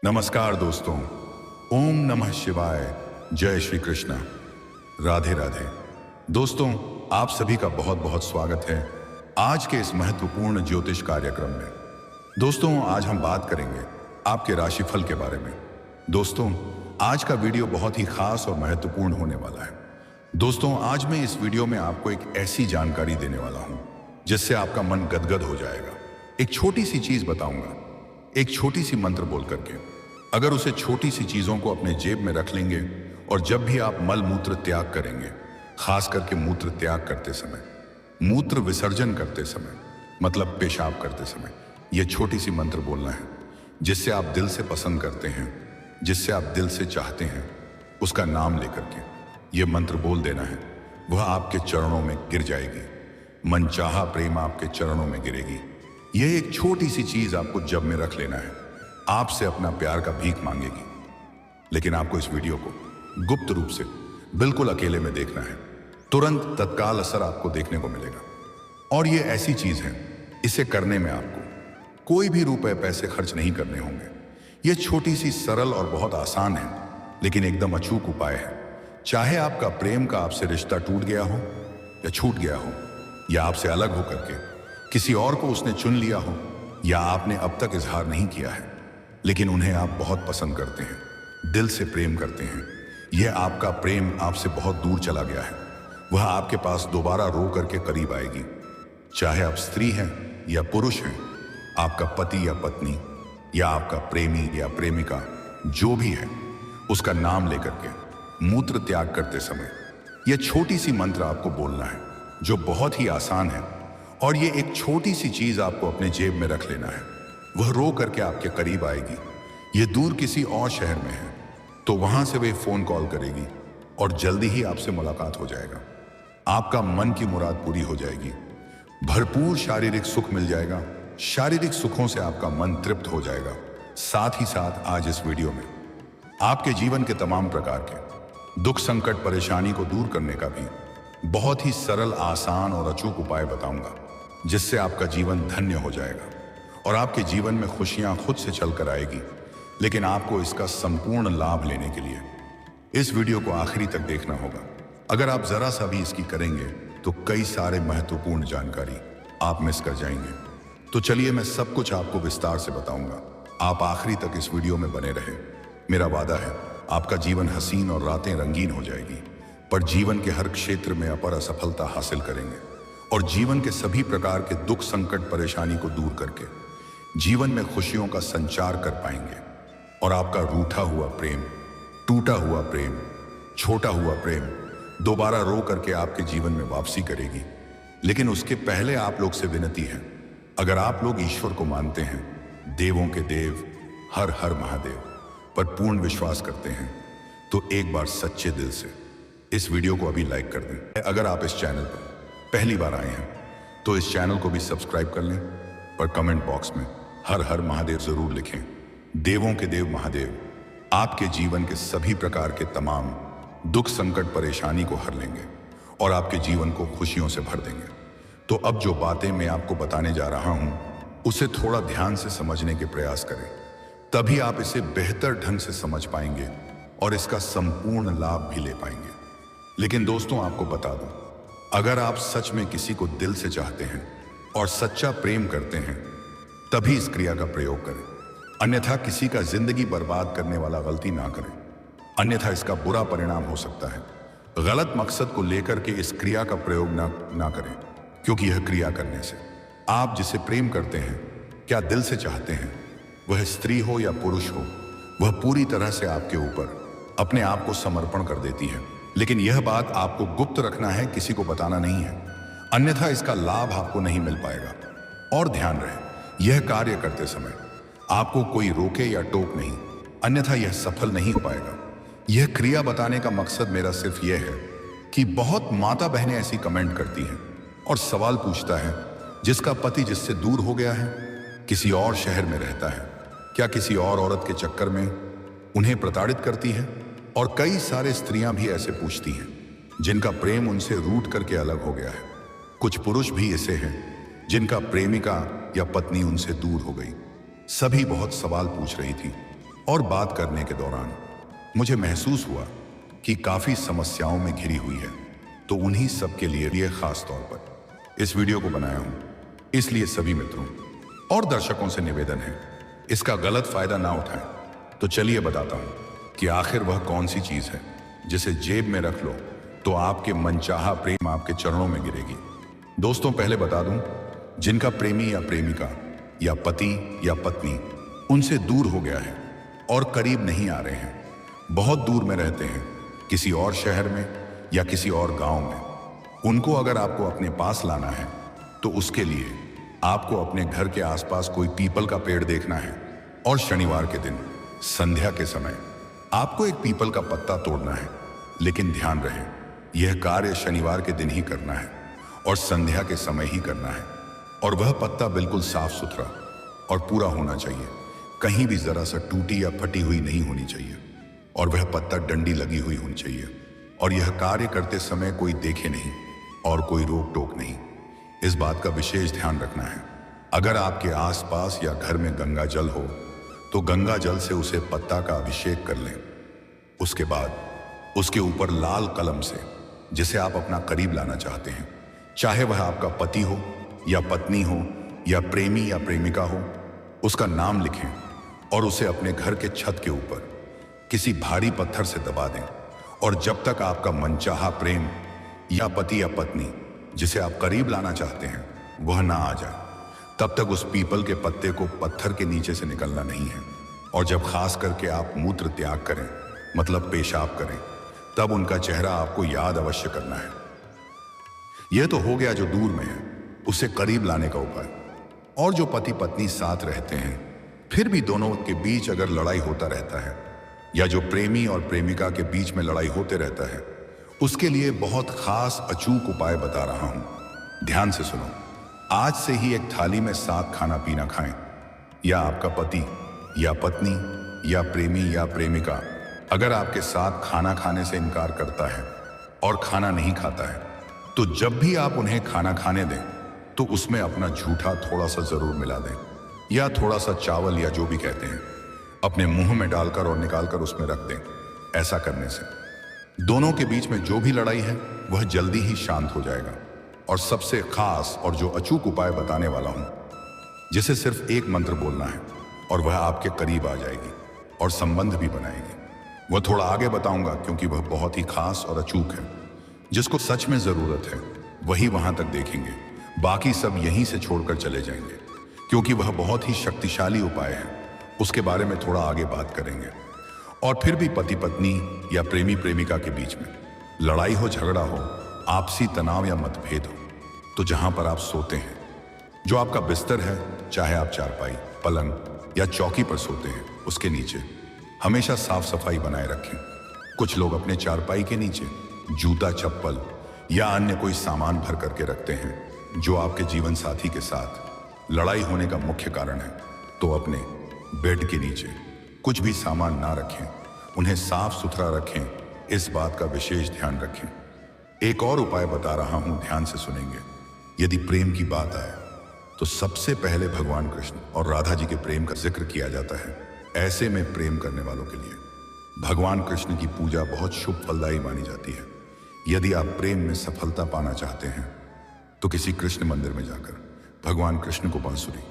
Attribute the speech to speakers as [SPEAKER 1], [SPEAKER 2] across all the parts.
[SPEAKER 1] नमस्कार दोस्तों। ओम नमः शिवाय। जय श्री कृष्ण। राधे राधे। दोस्तों, आप सभी का बहुत बहुत स्वागत है आज के इस महत्वपूर्ण ज्योतिष कार्यक्रम में। दोस्तों, आज हम बात करेंगे आपके राशिफल के बारे में। दोस्तों, आज का वीडियो बहुत ही खास और महत्वपूर्ण होने वाला है। दोस्तों, आज मैं इस वीडियो में आपको एक ऐसी जानकारी देने वाला हूं जिससे आपका मन गदगद हो जाएगा। एक छोटी सी चीज बताऊंगा, एक छोटी सी मंत्र बोल करके। अगर उसे छोटी सी चीजों को अपने जेब में रख लेंगे और जब भी आप मल मूत्र त्याग करेंगे, खास करके मूत्र त्याग करते समय, मूत्र विसर्जन करते समय, मतलब पेशाब करते समय, यह छोटी सी मंत्र बोलना है जिससे आप दिल से पसंद करते हैं, जिससे आप दिल से चाहते हैं, उसका नाम लेकर के यह मंत्र बोल देना है। वह आपके चरणों में गिर जाएगी। मनचाहा प्रेम आपके चरणों में गिरेगी। यह एक छोटी सी चीज आपको जब में रख लेना है। आपसे अपना प्यार का भीख मांगेगी, लेकिन आपको इस वीडियो को गुप्त रूप से बिल्कुल अकेले में देखना है। तुरंत तत्काल असर आपको देखने को मिलेगा। और ये ऐसी चीज है, इसे करने में आपको कोई भी रुपए पैसे खर्च नहीं करने होंगे। ये छोटी सी सरल और बहुत आसान है, लेकिन एकदम अचूक उपाय है। चाहे आपका प्रेम का आपसे रिश्ता टूट गया हो या छूट गया हो, या आपसे अलग होकर के किसी और को उसने चुन लिया हो, या आपने अब तक इजहार नहीं किया है लेकिन उन्हें आप बहुत पसंद करते हैं, दिल से प्रेम करते हैं। यह आपका प्रेम आपसे बहुत दूर चला गया है। वह आपके पास दोबारा रो करके करीब आएगी। चाहे आप स्त्री हैं या पुरुष हैं, आपका पति या पत्नी, या आपका प्रेमी या प्रेमिका, जो भी है, उसका नाम लेकर के मूत्र त्याग करते समय यह छोटी सी मंत्र आपको बोलना है, जो बहुत ही आसान है। और ये एक छोटी सी चीज आपको अपने जेब में रख लेना है। वह रो करके आपके करीब आएगी। ये दूर किसी और शहर में है तो वहां से वे फोन कॉल करेगी और जल्दी ही आपसे मुलाकात हो जाएगा। आपका मन की मुराद पूरी हो जाएगी। भरपूर शारीरिक सुख मिल जाएगा। शारीरिक सुखों से आपका मन तृप्त हो जाएगा। साथ ही साथ आज इस वीडियो में आपके जीवन के तमाम प्रकार के दुख, संकट, परेशानी को दूर करने का भी बहुत ही सरल, आसान और अचूक उपाय बताऊंगा, जिससे आपका जीवन धन्य हो जाएगा और आपके जीवन में खुशियां खुद से चलकर आएगी। लेकिन आपको इसका संपूर्ण लाभ लेने के लिए इस वीडियो को आखिरी तक देखना होगा। अगर आप जरा सा भी इसकी करेंगे तो कई सारे महत्वपूर्ण जानकारी आप मिस कर जाएंगे। तो चलिए, मैं सब कुछ आपको विस्तार से बताऊंगा। आप आखिरी तक इस वीडियो में बने रहे। मेरा वादा है, आपका जीवन हसीन और रातें रंगीन हो जाएगी, पर जीवन के हर क्षेत्र में अपर असफलता हासिल करेंगे और जीवन के सभी प्रकार के दुख, संकट, परेशानी को दूर करके जीवन में खुशियों का संचार कर पाएंगे। और आपका रूठा हुआ प्रेम, टूटा हुआ प्रेम, छोटा हुआ प्रेम दोबारा रो करके आपके जीवन में वापसी करेगी। लेकिन उसके पहले आप लोग से विनती है, अगर आप लोग ईश्वर को मानते हैं, देवों के देव, हर हर महादेव पर पूर्ण विश्वास करते हैं, तो एक बार सच्चे दिल से इस वीडियो को अभी लाइक कर दें। अगर आप इस चैनल पर पहली बार आए हैं तो इस चैनल को भी सब्सक्राइब कर लें और कमेंट बॉक्स में हर हर महादेव जरूर लिखें। देवों के देव महादेव आपके जीवन के सभी प्रकार के तमाम दुख, संकट, परेशानी को हर लेंगे और आपके जीवन को खुशियों से भर देंगे। तो अब जो बातें मैं आपको बताने जा रहा हूं, उसे थोड़ा ध्यान से समझने के प्रयास करें, तभी आप इसे बेहतर ढंग से समझ पाएंगे और इसका संपूर्ण लाभ भी ले पाएंगे। लेकिन दोस्तों, आपको बता दूं, अगर आप सच में किसी को दिल से चाहते हैं और सच्चा प्रेम करते हैं, तभी इस क्रिया का प्रयोग करें। अन्यथा किसी का जिंदगी बर्बाद करने वाला गलती ना करें, अन्यथा इसका बुरा परिणाम हो सकता है। गलत मकसद को लेकर के इस क्रिया का प्रयोग ना करें, क्योंकि यह क्रिया करने से आप जिसे प्रेम करते हैं, क्या दिल से चाहते हैं, वह स्त्री हो या पुरुष हो, वह पूरी तरह से आपके ऊपर अपने आप को समर्पण कर देती है। लेकिन यह बात आपको गुप्त रखना है, किसी को बताना नहीं है, अन्यथा इसका लाभ आपको नहीं मिल पाएगा। और ध्यान रहे, यह कार्य करते समय आपको कोई रोके या टोक नहीं, अन्यथा यह सफल नहीं हो पाएगा। यह क्रिया बताने का मकसद मेरा सिर्फ यह है कि बहुत माता बहनें ऐसी कमेंट करती हैं और सवाल पूछता है, जिसका पति जिससे दूर हो गया है, किसी और शहर में रहता है, क्या किसी और औरत के चक्कर में उन्हें प्रताड़ित करती है? और कई सारे स्त्रियां भी ऐसे पूछती हैं जिनका प्रेम उनसे रूठ करके अलग हो गया है। कुछ पुरुष भी ऐसे हैं जिनका प्रेमिका या पत्नी उनसे दूर हो गई। सभी बहुत सवाल पूछ रही थी। और बात करने के दौरान मुझे महसूस हुआ कि काफ़ी समस्याओं में घिरी हुई है। तो उन्हीं सब के लिए खास तौर पर इस वीडियो को बनाया हूं। इसलिए सभी मित्रों और दर्शकों से निवेदन है, इसका गलत फायदा ना उठाएं। तो चलिए बताता हूं कि आखिर वह कौन सी चीज है जिसे जेब में रख लो तो आपके मनचाहा प्रेम आपके चरणों में गिरेगी। दोस्तों, पहले बता दूं, जिनका प्रेमी या प्रेमिका या पति या पत्नी उनसे दूर हो गया है और करीब नहीं आ रहे हैं, बहुत दूर में रहते हैं, किसी और शहर में या किसी और गांव में, उनको अगर आपको अपने पास लाना है तो उसके लिए आपको अपने घर के आसपास कोई पीपल का पेड़ देखना है और शनिवार के दिन संध्या के समय आपको एक पीपल का पत्ता तोड़ना है। लेकिन ध्यान रहे, यह कार्य शनिवार के दिन ही करना है और संध्या के समय ही करना है। और वह पत्ता बिल्कुल साफ सुथरा और पूरा होना चाहिए, कहीं भी जरा सा टूटी या फटी हुई नहीं होनी चाहिए। और वह पत्ता डंडी लगी हुई होनी चाहिए। और यह कार्य करते समय कोई देखे नहीं और कोई रोक टोक नहीं। इस बात का विशेष ध्यान रखना है। अगर आपके आसपास या घर में गंगा जल हो तो गंगा जल से उसे पत्ता का अभिषेक कर लें। उसके बाद उसके ऊपर लाल कलम से, जिसे आप अपना करीब लाना चाहते हैं, चाहे वह आपका पति हो या पत्नी हो या प्रेमी या प्रेमिका हो, उसका नाम लिखें और उसे अपने घर के छत के ऊपर किसी भारी पत्थर से दबा दें। और जब तक आपका मनचाहा प्रेम या पति या पत्नी जिसे आप करीब लाना चाहते हैं वह ना आ जाए, तब तक उस पीपल के पत्ते को पत्थर के नीचे से निकलना नहीं है। और जब खास करके आप मूत्र त्याग करें, मतलब पेशाब करें, तब उनका चेहरा आपको याद अवश्य करना है। यह तो हो गया जो दूर में है, उसे करीब लाने का उपाय। और जो पति पत्नी साथ रहते हैं फिर भी दोनों के बीच अगर लड़ाई होता रहता है, या जो प्रेमी और प्रेमिका के बीच में लड़ाई होते रहता है, उसके लिए बहुत खास अचूक उपाय बता रहा हूं। ध्यान से सुनो। आज से ही एक थाली में साथ खाना पीना खाएं। या आपका पति या पत्नी या प्रेमी या प्रेमिका अगर आपके साथ खाना खाने से इनकार करता है और खाना नहीं खाता है, तो जब भी आप उन्हें खाना खाने दें तो उसमें अपना झूठा थोड़ा सा जरूर मिला दें, या थोड़ा सा चावल या जो भी कहते हैं अपने मुंह में डालकर और निकालकर उसमें रख दें। ऐसा करने से दोनों के बीच में जो भी लड़ाई है वह जल्दी ही शांत हो जाएगा। और सबसे खास और जो अचूक उपाय बताने वाला हूं, जिसे सिर्फ एक मंत्र बोलना है और वह आपके करीब आ जाएगी और संबंध भी बनाएगी। वह थोड़ा आगे बताऊंगा क्योंकि वह बहुत ही खास और अचूक है। जिसको सच में जरूरत है वही वहां तक देखेंगे, बाकी सब यहीं से छोड़कर चले जाएंगे, क्योंकि वह बहुत ही शक्तिशाली उपाय है। उसके बारे में थोड़ा आगे बात करेंगे। और फिर भी पति पत्नी या प्रेमी प्रेमिका के बीच में लड़ाई हो, झगड़ा हो, आपसी तनाव या मतभेद हो, तो जहां पर आप सोते हैं, जो आपका बिस्तर है, चाहे आप चारपाई, पलंग या चौकी पर सोते हैं, उसके नीचे हमेशा साफ सफाई बनाए रखें। कुछ लोग अपने चारपाई के नीचे जूता, चप्पल या अन्य कोई सामान भर करके रखते हैं जो आपके जीवन साथी के साथ लड़ाई होने का मुख्य कारण है। तो अपने बेड के नीचे कुछ भी सामान ना रखें, उन्हें साफ सुथरा रखें। इस बात का विशेष ध्यान रखें। एक और उपाय बता रहा हूं, ध्यान से सुनेंगे। यदि प्रेम की बात आए तो सबसे पहले भगवान कृष्ण और राधा जी के प्रेम का जिक्र किया जाता है। ऐसे में प्रेम करने वालों के लिए भगवान कृष्ण की पूजा बहुत शुभ फलदायी मानी जाती है। यदि आप प्रेम में सफलता पाना चाहते हैं तो किसी कृष्ण मंदिर में जाकर भगवान कृष्ण को बांसुरी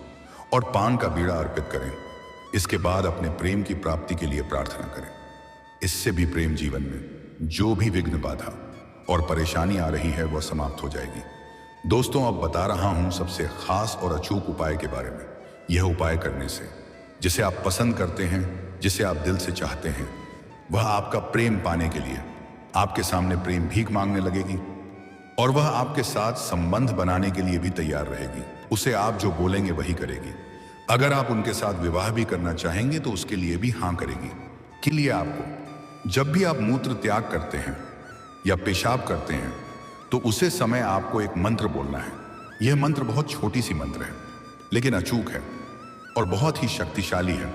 [SPEAKER 1] और पान का बीड़ा अर्पित करें। इसके बाद अपने प्रेम की प्राप्ति के लिए प्रार्थना करें। इससे भी प्रेम जीवन में जो भी विघ्न, बाधा और परेशानी आ रही है वह समाप्त हो जाएगी। दोस्तों, अब बता रहा हूं सबसे खास और अचूक उपाय के बारे में। यह उपाय करने से जिसे आप पसंद करते हैं, जिसे आप दिल से चाहते हैं, वह आपका प्रेम पाने के लिए आपके सामने प्रेम भीख मांगने लगेगी और वह आपके साथ संबंध बनाने के लिए भी तैयार रहेगी। उसे आप जो बोलेंगे वही करेगी। अगर आप उनके साथ विवाह भी करना चाहेंगे तो उसके लिए भी हाँ करेगी। के लिए आपको जब भी आप मूत्र त्याग करते हैं या पेशाब करते हैं तो उसे समय आपको एक मंत्र बोलना है। यह मंत्र बहुत छोटी सी मंत्र है लेकिन अचूक है और बहुत ही शक्तिशाली है।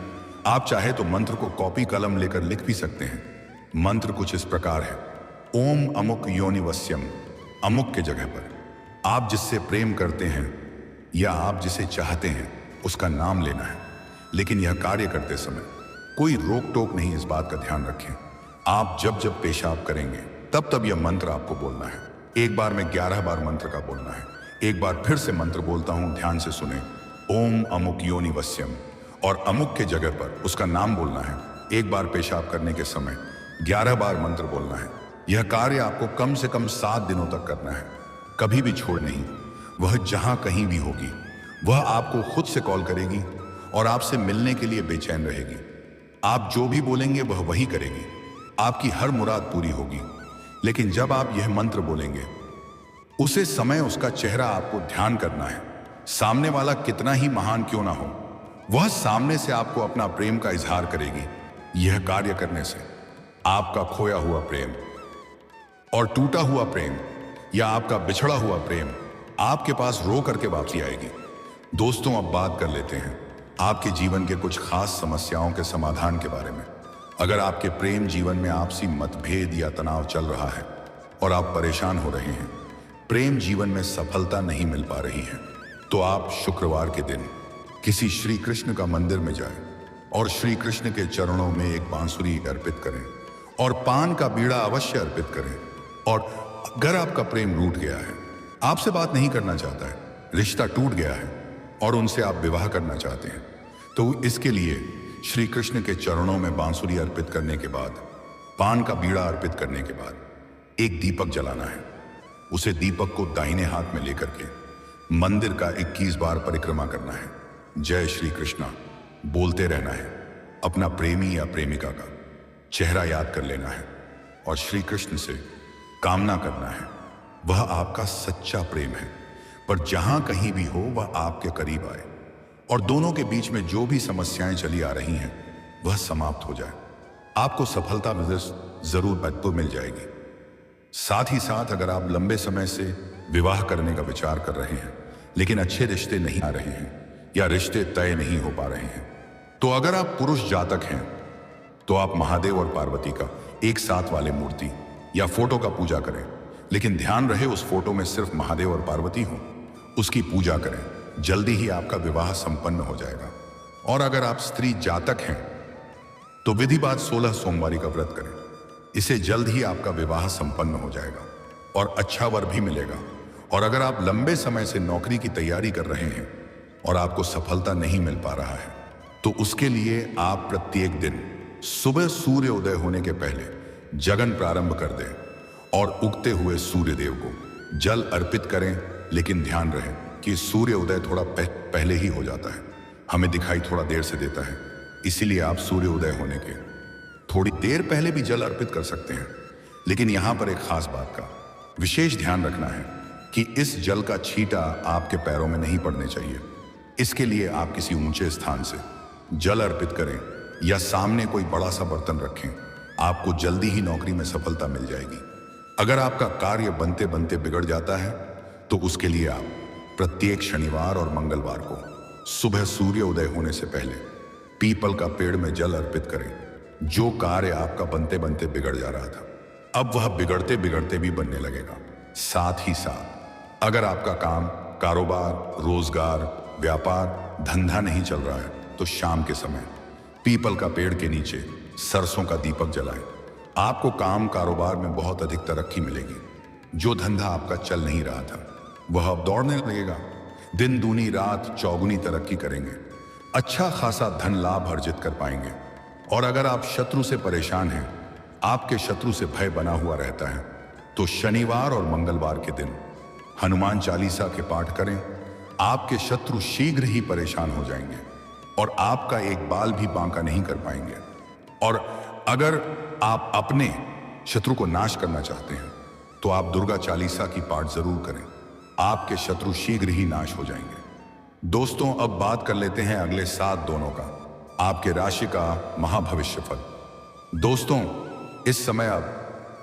[SPEAKER 1] आप चाहे तो मंत्र को कॉपी कलम लेकर लिख भी सकते हैं। मंत्र कुछ इस प्रकार है: ओम अमुक योनिवस्यम। अमुक के जगह पर आप जिससे प्रेम करते हैं या आप जिसे चाहते हैं उसका नाम लेना है। लेकिन यह कार्य करते समय कोई रोक टोक नहीं, इस बात का ध्यान रखें। आप जब जब पेशाब करेंगे तब तब यह मंत्र आपको बोलना है। एक बार में 11 बार मंत्र का बोलना है। एक बार फिर से मंत्र बोलता हूं, ध्यान से सुने। ओम अमुक योनि वस्यम, और अमुक के जगह पर उसका नाम बोलना है। एक बार पेशाब करने के समय 11 बार मंत्र बोलना है। यह कार्य आपको कम से कम 7 दिनों तक करना है, कभी भी छोड़ नहीं। वह जहां कहीं भी होगी, वह आपको खुद से कॉल करेगी और आपसे मिलने के लिए बेचैन रहेगी। आप जो भी बोलेंगे वह वही करेगी। आपकी हर मुराद पूरी होगी। लेकिन जब आप यह मंत्र बोलेंगे, उसे समय उसका चेहरा आपको ध्यान करना है। सामने वाला कितना ही महान क्यों ना हो, वह सामने से आपको अपना प्रेम का इजहार करेगी। यह कार्य करने से आपका खोया हुआ प्रेम और टूटा हुआ प्रेम या आपका बिछड़ा हुआ प्रेम आपके पास रो करके वापसी आएगी। दोस्तों, अब बात कर लेते हैं आपके जीवन के कुछ खास समस्याओं के समाधान के बारे में। अगर आपके प्रेम जीवन में आपसी मतभेद या तनाव चल रहा है और आप परेशान हो रहे हैं, प्रेम जीवन में सफलता नहीं मिल पा रही है, तो आप शुक्रवार के दिन किसी श्री कृष्ण का मंदिर में जाएं और श्री कृष्ण के चरणों में एक बांसुरी अर्पित करें और पान का बीड़ा अवश्य अर्पित करें। और अगर आपका प्रेम रूठ गया है, आपसे बात नहीं करना चाहता है, रिश्ता टूट गया है और उनसे आप विवाह करना चाहते हैं, तो इसके लिए श्री कृष्ण के चरणों में बांसुरी अर्पित करने के बाद, पान का बीड़ा अर्पित करने के बाद एक दीपक जलाना है। उसे दीपक को दाहिने हाथ में लेकर के मंदिर का 21 बार परिक्रमा करना है। जय श्री कृष्णा बोलते रहना है। अपना प्रेमी या प्रेमिका का चेहरा याद कर लेना है और श्री कृष्ण से कामना करना है। वह आपका सच्चा प्रेम है, पर जहां कहीं भी हो वह आपके करीब आए और दोनों के बीच में जो भी समस्याएं चली आ रही हैं वह समाप्त हो जाए। आपको सफलता जरूर मिल जाएगी। साथ ही साथ अगर आप लंबे समय से विवाह करने का विचार कर रहे हैं लेकिन अच्छे रिश्ते नहीं आ रहे हैं या रिश्ते तय नहीं हो पा रहे हैं, तो अगर आप पुरुष जातक हैं तो आप महादेव और पार्वती का एक साथ वाले मूर्ति या फोटो का पूजा करें। लेकिन ध्यान रहे उस फोटो में सिर्फ महादेव और पार्वती हों, उसकी पूजा करें। जल्दी ही आपका विवाह संपन्न हो जाएगा। और अगर आप स्त्री जातक हैं तो विधिवत 16 सोमवारी का व्रत करें। इसे जल्द ही आपका विवाह संपन्न हो जाएगा और अच्छा वर भी मिलेगा। और अगर आप लंबे समय से नौकरी की तैयारी कर रहे हैं और आपको सफलता नहीं मिल पा रहा है, तो उसके लिए आप प्रत्येक दिन सुबह सूर्य उदय होने के पहले जगन प्रारंभ कर दें और उगते हुए सूर्य देव को जल अर्पित करें। लेकिन ध्यान रहे कि सूर्य उदय थोड़ा पहले ही हो जाता है, हमें दिखाई थोड़ा देर से देता है। इसीलिए आप सूर्य उदय होने के थोड़ी देर पहले भी जल अर्पित कर सकते हैं। लेकिन यहां पर एक खास बात का विशेष ध्यान रखना है कि इस जल का छींटा आपके पैरों में नहीं पड़ने चाहिए। इसके लिए आप किसी ऊंचे स्थान से जल अर्पित करें या सामने कोई बड़ा सा बर्तन रखें। आपको जल्दी ही नौकरी में सफलता मिल जाएगी। अगर आपका कार्य बनते बनते बिगड़ जाता है तो उसके लिए आप प्रत्येक शनिवार और मंगलवार को सुबह सूर्य उदय होने से पहले पीपल का पेड़ में जल अर्पित करें। जो कार्य आपका बनते बनते बिगड़ जा रहा था, अब वह बिगड़ते बिगड़ते भी बनने लगेगा। साथ ही साथ अगर आपका काम, कारोबार, रोजगार, व्यापार, धंधा नहीं चल रहा है, तो शाम के समय पीपल का पेड़ के नीचे सरसों का दीपक जलाएं। आपको काम कारोबार में बहुत अधिक तरक्की मिलेगी। जो धंधा आपका चल नहीं रहा था वह अब दौड़ने लगेगा। दिन दूनी रात चौगुनी तरक्की करेंगे। अच्छा खासा धन लाभ अर्जित कर पाएंगे। और अगर आप शत्रु से परेशान हैं, आपके शत्रु से भय बना हुआ रहता है, तो शनिवार और मंगलवार के दिन हनुमान चालीसा के पाठ करें। आपके शत्रु शीघ्र ही परेशान हो जाएंगे और आपका एक बाल भी बांका नहीं कर पाएंगे। और अगर आप अपने शत्रु को नाश करना चाहते हैं तो आप दुर्गा चालीसा की पाठ जरूर करें। आपके शत्रु शीघ्र ही नाश हो जाएंगे। दोस्तों, अब बात कर लेते हैं अगले 7 दोनों का, आपके राशि का महाभविष्यफल। दोस्तों, इस समय अब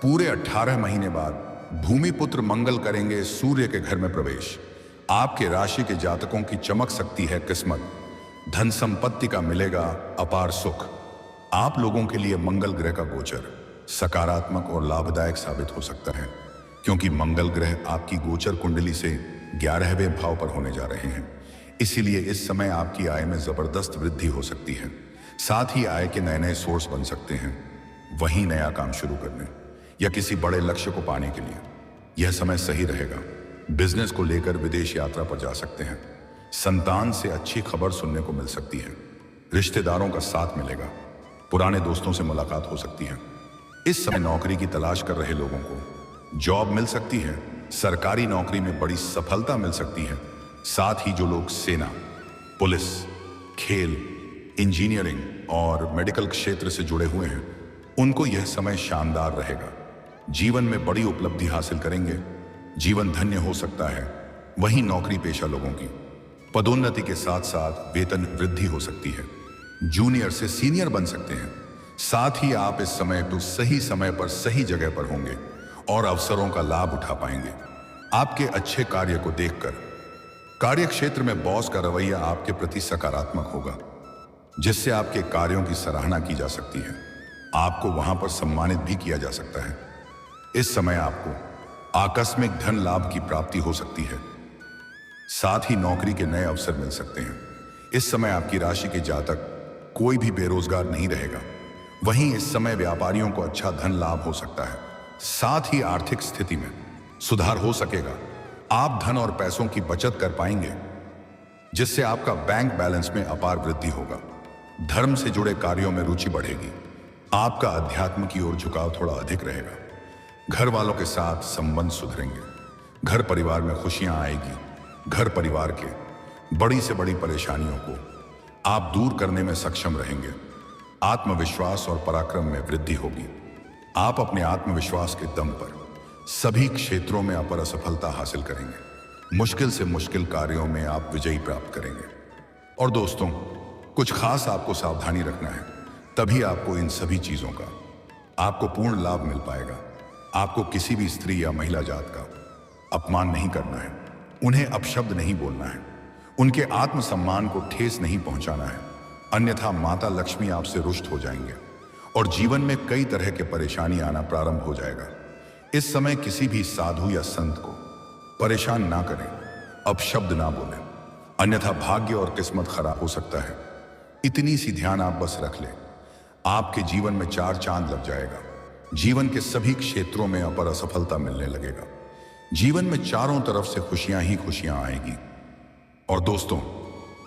[SPEAKER 1] पूरे 18 महीने बाद भूमिपुत्र मंगल करेंगे सूर्य के घर में प्रवेश। आपके राशि के जातकों की चमक सकती है किस्मत। धन संपत्ति का मिलेगा अपार सुख। आप लोगों के लिए मंगल ग्रह का गोचर सकारात्मक और लाभदायक साबित हो सकता है, क्योंकि मंगल ग्रह आपकी गोचर कुंडली से 11वें भाव पर होने जा रहे हैं। इसीलिए इस समय आपकी आय में जबरदस्त वृद्धि हो सकती है। साथ ही आय के नए नए सोर्स बन सकते हैं। वहीं नया काम शुरू करने या किसी बड़े लक्ष्य को पाने के लिए यह समय सही रहेगा। बिजनेस को लेकर विदेश यात्रा पर जा सकते हैं। संतान से अच्छी खबर सुनने को मिल सकती है। रिश्तेदारों का साथ मिलेगा। पुराने दोस्तों से मुलाकात हो सकती है। इस समय नौकरी की तलाश कर रहे लोगों को जॉब मिल सकती है। सरकारी नौकरी में बड़ी सफलता मिल सकती है। साथ ही जो लोग सेना, पुलिस, खेल, इंजीनियरिंग और मेडिकल क्षेत्र से जुड़े हुए हैं, उनको यह समय शानदार रहेगा। जीवन में बड़ी उपलब्धि हासिल करेंगे। जीवन धन्य हो सकता है। वहीं नौकरी पेशा लोगों की पदोन्नति के साथ साथ वेतन वृद्धि हो सकती है। जूनियर से सीनियर बन सकते हैं। साथ ही आप इस समय तो सही समय पर सही जगह पर होंगे और अवसरों का लाभ उठा पाएंगे। आपके अच्छे कार्य को देखकर कार्य क्षेत्र में बॉस का रवैया आपके प्रति सकारात्मक होगा, जिससे आपके कार्यों की सराहना की जा सकती है। आपको वहां पर सम्मानित भी किया जा सकता है। इस समय आपको आकस्मिक धन लाभ की प्राप्ति हो सकती है। साथ ही नौकरी के नए अवसर मिल सकते हैं। इस समय आपकी राशि के जातक कोई भी बेरोजगार नहीं रहेगा। वहीं इस समय व्यापारियों को अच्छा धन लाभ हो सकता है। साथ ही आर्थिक स्थिति में सुधार हो सकेगा। आप धन और पैसों की बचत कर पाएंगे, जिससे आपका बैंक बैलेंस में अपार वृद्धि होगा। धर्म से जुड़े कार्यों में रुचि बढ़ेगी। आपका अध्यात्म की ओर झुकाव थोड़ा अधिक रहेगा। घर वालों के साथ संबंध सुधरेंगे। घर परिवार में खुशियां आएगी। घर परिवार के बड़ी से बड़ी परेशानियों को आप दूर करने में सक्षम रहेंगे। आत्मविश्वास और पराक्रम में वृद्धि होगी। आप अपने आत्मविश्वास के दम पर सभी क्षेत्रों में अपर सफलता हासिल करेंगे। मुश्किल से मुश्किल कार्यों में आप विजयी प्राप्त करेंगे। और दोस्तों, कुछ खास आपको सावधानी रखना है, तभी आपको इन सभी चीजों का आपको पूर्ण लाभ मिल पाएगा। आपको किसी भी स्त्री या महिला जात का अपमान नहीं करना है। उन्हें अपशब्द नहीं बोलना है। उनके आत्मसम्मान को ठेस नहीं पहुंचाना है, अन्यथा माता लक्ष्मी आपसे रुष्ट हो जाएंगे और जीवन में कई तरह के परेशानी आना प्रारंभ हो जाएगा। इस समय किसी भी साधु या संत को परेशान ना करें, अपशब्द ना बोलें, अन्यथा भाग्य और किस्मत खराब हो सकता है। इतनी सी ध्यान आप बस रख लें, आपके जीवन में 4 चांद लग जाएगा। जीवन के सभी क्षेत्रों में अपर असफलता मिलने लगेगा। जीवन में चारों तरफ से खुशियां ही खुशियां आएगी। और दोस्तों,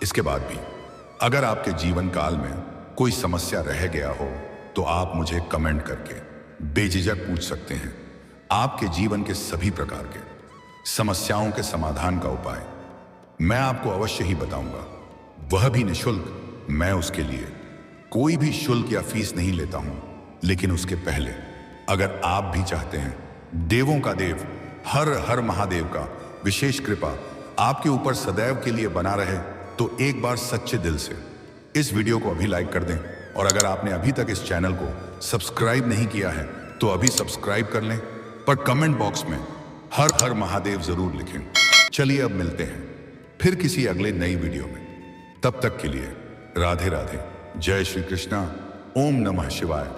[SPEAKER 1] इसके बाद भी अगर आपके जीवन काल में कोई समस्या रह गया हो तो आप मुझे कमेंट करके बेझिझक पूछ सकते हैं। आपके जीवन के सभी प्रकार के समस्याओं के समाधान का उपाय मैं आपको अवश्य ही बताऊंगा, वह भी निःशुल्क। मैं उसके लिए कोई भी शुल्क या फीस नहीं लेता हूं। लेकिन उसके पहले अगर आप भी चाहते हैं देवों का देव हर हर महादेव का विशेष कृपा आपके ऊपर सदैव के लिए बना रहे, तो एक बार सच्चे दिल से इस वीडियो को अभी लाइक कर दें। और अगर आपने अभी तक इस चैनल को सब्सक्राइब नहीं किया है तो अभी सब्सक्राइब कर लें, पर कमेंट बॉक्स में हर हर महादेव जरूर लिखें। चलिए अब मिलते हैं फिर किसी अगले नई वीडियो में। तब तक के लिए राधे राधे। जय श्री कृष्णा। ओम नमः शिवाय।